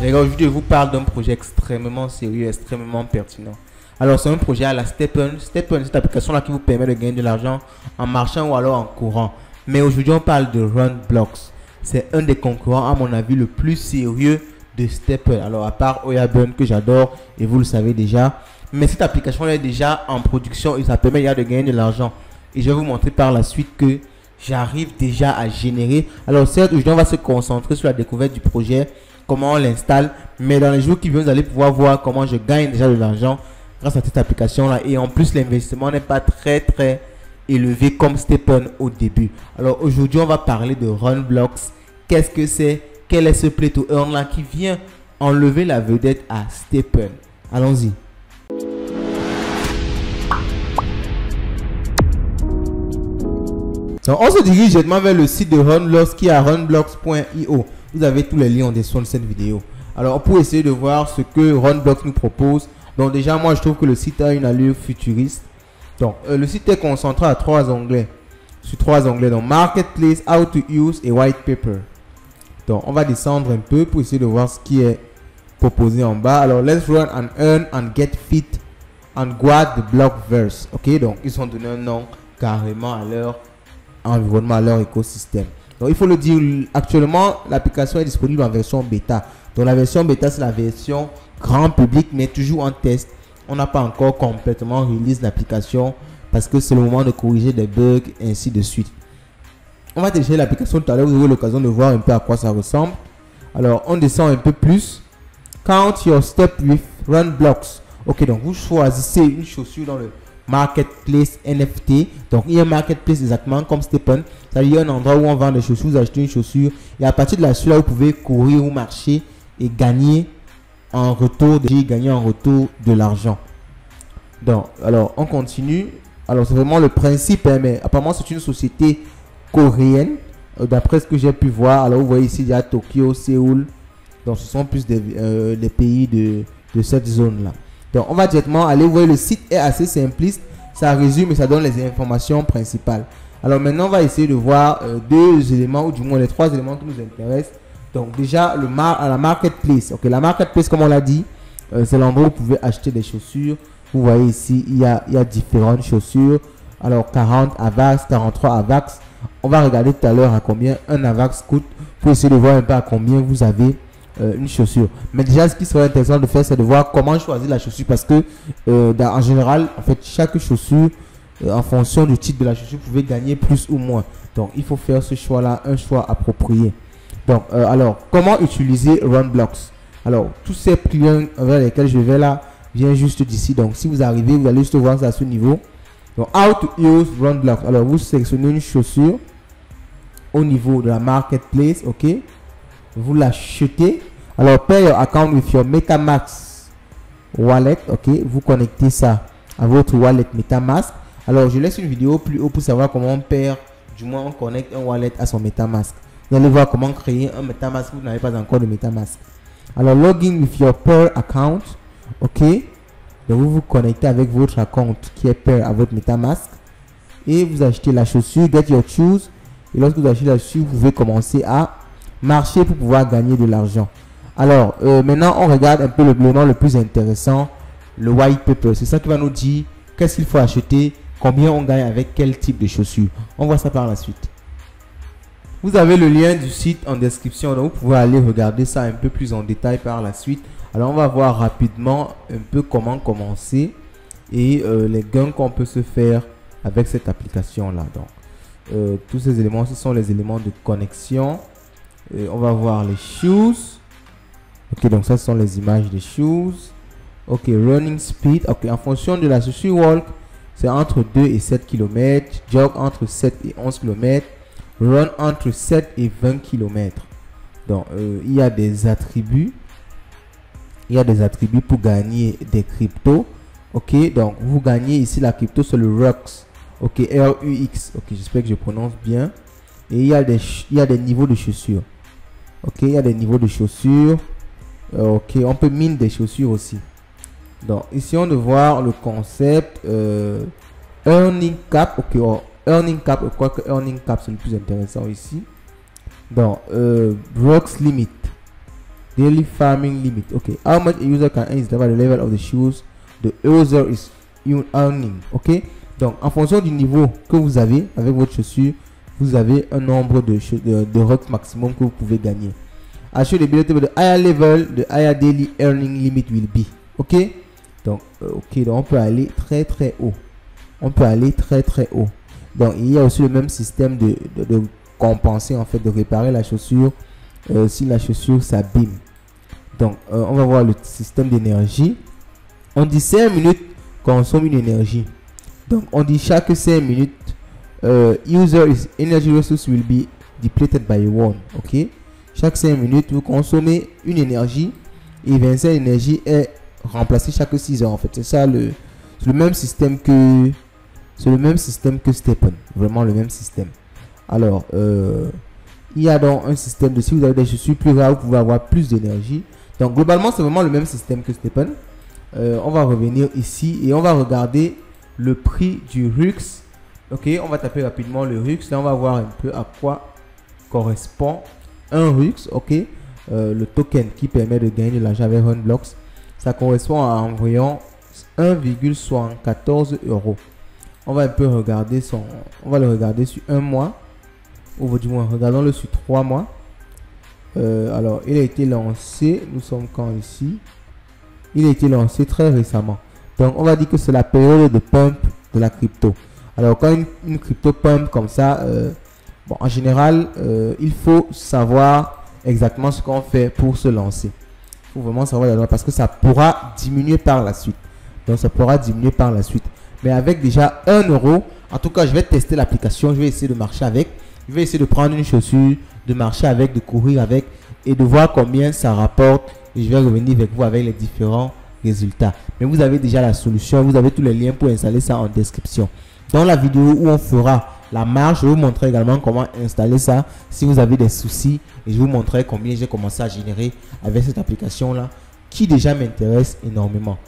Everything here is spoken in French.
Les gars, aujourd'hui, je vous parle d'un projet extrêmement sérieux, extrêmement pertinent. Alors, c'est un projet à la StepN. StepN, cette application-là qui vous permet de gagner de l'argent en marchant ou alors en courant. Mais aujourd'hui, on parle de Runblocks. C'est un des concurrents, à mon avis, le plus sérieux de StepN. Alors, à part Oyabun, que j'adore, et vous le savez déjà. Mais cette application est déjà en production et ça permet déjà de gagner de l'argent. Et je vais vous montrer par la suite que j'arrive déjà à générer. Alors, certes, aujourd'hui, on va se concentrer sur la découverte du projet, comment on l'installe, mais dans les jours qui viennent, vous allez pouvoir voir comment je gagne déjà de l'argent grâce à cette application là. Et en plus, l'investissement n'est pas très élevé comme StepN au début. Alors aujourd'hui, on va parler de Runblocks. Qu'est-ce que c'est? Quel est ce play to earn là qui vient enlever la vedette à StepN? Allons-y. Donc, on se dirige directement vers le site de Runblocks qui est à runblocks.io. Vous avez tous les liens en description de cette vidéo. Alors, pour essayer de voir ce que Runblocks nous propose. Donc, déjà, moi, je trouve que le site a une allure futuriste. Donc, le site est concentré à trois onglets. Sur trois onglets. Donc, Marketplace, How to Use et White Paper. Donc, on va descendre un peu pour essayer de voir ce qui est proposé en bas. Alors, let's run and earn and get fit and guard the Blockverse. Ok, donc, ils ont donné un nom carrément à leur environnement, à leur écosystème. Donc, il faut le dire, actuellement, l'application est disponible en version bêta. Donc, la version bêta, c'est la version grand public, mais toujours en test. On n'a pas encore complètement release l'application parce que c'est le moment de corriger des bugs et ainsi de suite. On va télécharger l'application tout à l'heure. Vous aurez l'occasion de voir un peu à quoi ça ressemble. Alors, on descend un peu plus. Count your step with Runblocks. Ok, donc vous choisissez une chaussure dans le Marketplace NFT. Donc, il y a un Marketplace exactement comme StepN. C'est-à-dire, il y a un endroit où on vend des chaussures, vous achetez une chaussure. Et à partir de là-dessus, vous pouvez courir ou marcher et gagner en retour de l'argent. Donc, alors, on continue. Alors, c'est vraiment le principe, hein, mais apparemment, c'est une société coréenne. D'après ce que j'ai pu voir. Alors, vous voyez ici, il y a Tokyo, Séoul. Donc, ce sont plus des pays de cette zone-là. Donc, on va directement aller. Vous voyez, le site est assez simpliste. Ça résume et ça donne les informations principales. Alors, maintenant, on va essayer de voir deux éléments, ou du moins les trois éléments qui nous intéressent. Donc, déjà, la Marketplace. Ok, la Marketplace, comme on l'a dit, c'est l'endroit où vous pouvez acheter des chaussures. Vous voyez ici, il y a différentes chaussures. Alors, 40 AVAX, 43 AVAX. On va regarder tout à l'heure à combien un AVAX coûte pour essayer de voir un peu à combien vous avez une chaussure. Mais déjà, ce qui serait intéressant de faire, c'est de voir comment choisir la chaussure parce que, en général, en fait, chaque chaussure, en fonction du type de la chaussure, vous pouvez gagner plus ou moins. Donc, il faut faire ce choix-là, un choix approprié. Donc, alors, comment utiliser Runblocks? Alors, tous ces liens vers lesquels je vais là, viennent juste d'ici. Donc, si vous arrivez, vous allez juste voir ça à ce niveau. Donc, How to use Runblocks. Alors, vous sélectionnez une chaussure au niveau de la Marketplace, ok? Vous l'achetez. Alors, pair your account with your MetaMask wallet, ok? Vous connectez ça à votre wallet MetaMask. Alors, je laisse une vidéo plus haut pour savoir comment on perd, du moins on connecte un wallet à son MetaMask. Vous allez voir comment créer un MetaMask si vous n'avez pas encore de MetaMask. Alors, login with your Peer account. OK. Donc, vous vous connectez avec votre account qui est Peer à votre MetaMask. Et vous achetez la chaussure, get your shoes. Et lorsque vous achetez la chaussure, vous pouvez commencer à marcher pour pouvoir gagner de l'argent. Alors, maintenant, on regarde un peu l'élément le plus intéressant, le white paper. C'est ça qui va nous dire qu'est-ce qu'il faut acheter, combien on gagne avec quel type de chaussures. On voit ça par la suite. Vous avez le lien du site en description, donc vous pouvez aller regarder ça un peu plus en détail par la suite. Alors, on va voir rapidement un peu comment commencer et les gains qu'on peut se faire avec cette application-là. Donc, tous ces éléments, ce sont les éléments de connexion. On va voir les shoes. Ok, donc ça, ce sont les images des shoes. Ok, running speed. Ok, en fonction de la chaussure walk, c'est entre 2 et 7 km. Jog entre 7 et 11 km. Run entre 7 et 20 km. Donc, il y a des attributs. Il y a des attributs pour gagner des cryptos. Ok, donc vous gagnez ici la crypto sur le RUX. Ok, RUX. Ok, j'espère que je prononce bien. Et il y a des niveaux de chaussures. Ok, il y a des niveaux de chaussures. Ok, on peut miner des chaussures aussi. Donc, ici, on doit voir le concept Earning Cap. Ok, Earning Cap, je crois que Earning Cap c'est le plus intéressant ici. Donc, Rocks Limit. Daily farming limit. Okay. How much a user can earn is the level of the shoes the user is earning. Ok. Donc, en fonction du niveau que vous avez avec votre chaussure, vous avez un nombre de rocks maximum que vous pouvez gagner. Assure the ability the higher level, the higher daily earning limit will be. Ok. Donc, ok. Donc, on peut aller très très haut. On peut aller très très haut. Donc, il y a aussi le même système de compenser, en fait, de réparer la chaussure si la chaussure s'abîme. Donc, on va voir le système d'énergie. On dit 5 minutes consomme une énergie. Donc, on dit chaque 5 minutes, user's energy resource will be depleted by 1. Ok. Chaque 5 minutes, vous consommez une énergie et 25 énergie est remplacée chaque 6 heures. En fait, c'est ça le même système que Stepn. Vraiment le même système. Alors, il y a donc un système de si vous avez des chaussures plus rares, vous pouvez avoir plus d'énergie. Donc, globalement, c'est vraiment le même système que Stepn. On va revenir ici et on va regarder le prix du RUX. Ok, on va taper rapidement le RUX. Là, on va voir un peu à quoi correspond un RUX. Ok, le token qui permet de gagner de l'argent avec Runblocks. Ça correspond à environ 1,74 €. On va un peu regarder on va le regarder sur un mois. Ou du moins, regardons-le sur 3 mois. Alors, il a été lancé. Nous sommes quand ici? Il a été lancé très récemment. Donc, on va dire que c'est la période de pump de la crypto. Alors, quand une crypto pump comme ça, bon, en général, il faut savoir exactement ce qu'on fait pour se lancer. Il faut vraiment savoir parce que ça pourra diminuer par la suite. Donc, ça pourra diminuer par la suite. Mais avec déjà 1 €, en tout cas, je vais tester l'application. Je vais essayer de marcher avec. Je vais essayer de prendre une chaussure, de marcher avec, de courir avec et de voir combien ça rapporte. Et je vais revenir avec vous avec les différents résultats. Mais vous avez déjà la solution. Vous avez tous les liens pour installer ça en description. Dans la vidéo où on fera la marche, je vais vous montrer également comment installer ça si vous avez des soucis. Et je vous montrerai combien j'ai commencé à générer avec cette application-là qui déjà m'intéresse énormément.